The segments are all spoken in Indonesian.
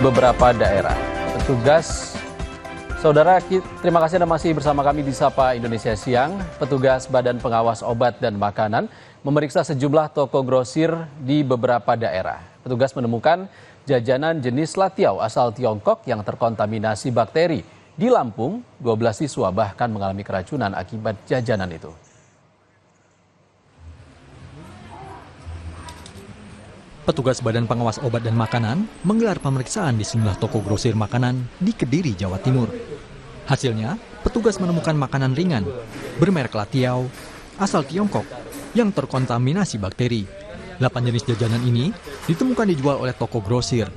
beberapa daerah. Petugas, saudara, terima kasih Anda masih bersama kami di Sapa Indonesia Siang. Petugas Badan Pengawas Obat dan Makanan memeriksa sejumlah toko grosir di beberapa daerah. Petugas menemukan jajanan jenis latiau asal Tiongkok yang terkontaminasi bakteri. Di Lampung, 12 siswa bahkan mengalami keracunan akibat jajanan itu. Petugas Badan Pengawas Obat dan Makanan menggelar pemeriksaan di sejumlah toko grosir makanan di Kediri, Jawa Timur. Hasilnya, petugas menemukan makanan ringan bermerek latiau asal Tiongkok yang terkontaminasi bakteri. 8 jenis jajanan ini ditemukan dijual oleh toko grosir.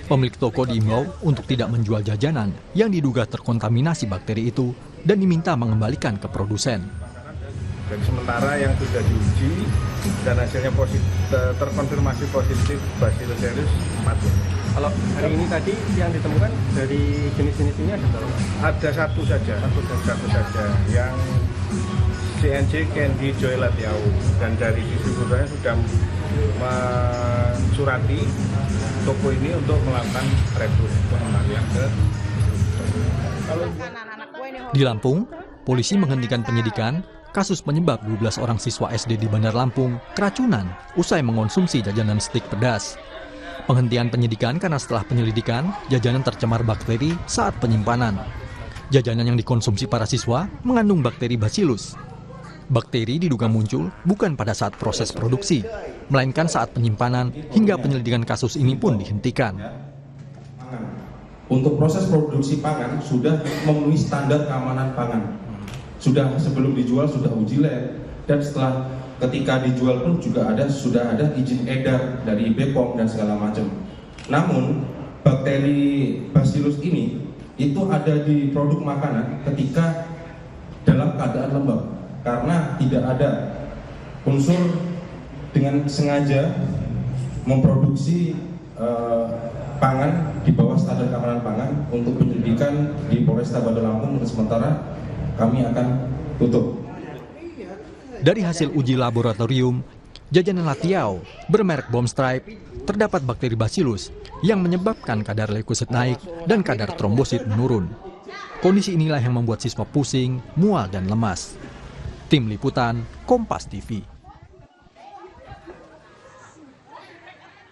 Pemilik toko diimbau untuk tidak menjual jajanan yang diduga terkontaminasi bakteri itu dan diminta mengembalikan ke produsen. Dan sementara yang sudah diuji dan hasilnya terkonfirmasi positif Bacillus cereus 4. Kalau hari ini tadi yang ditemukan dari jenis-jenis ini ada berapa? Ada satu saja yang CNJ Candy Joy Latiau, dan dari distributornya sudah mensurati toko ini untuk melakukan rekrut pengembalian ke distributor. Di Lampung, polisi menghentikan penyidikan kasus penyebab 12 orang siswa SD di Bandar Lampung keracunan usai mengonsumsi jajanan stik pedas. Penghentian penyidikan karena setelah penyelidikan, jajanan tercemar bakteri saat penyimpanan. Jajanan yang dikonsumsi para siswa mengandung bakteri Bacillus. Bakteri diduga muncul bukan pada saat proses produksi, melainkan saat penyimpanan hingga penyelidikan kasus ini pun dihentikan. Untuk proses produksi pangan sudah memenuhi standar keamanan pangan. Sudah sebelum dijual sudah uji lab, dan setelah ketika dijual pun juga sudah ada izin edar dari BPOM dan segala macam. Namun bakteri Bacillus ini itu ada di produk makanan ketika dalam keadaan lembab, karena tidak ada unsur dengan sengaja memproduksi pangan di bawah standar keamanan pangan. Untuk penyelidikan di Polresta Bandar Lampung sementara kami akan tutup. Dari hasil uji laboratorium, jajanan latiau bermerek Bomb Stripe terdapat bakteri Bacillus yang menyebabkan kadar leukosit naik dan kadar trombosit menurun. Kondisi inilah yang membuat siswa pusing, mual, dan lemas. Tim Liputan, Kompas TV.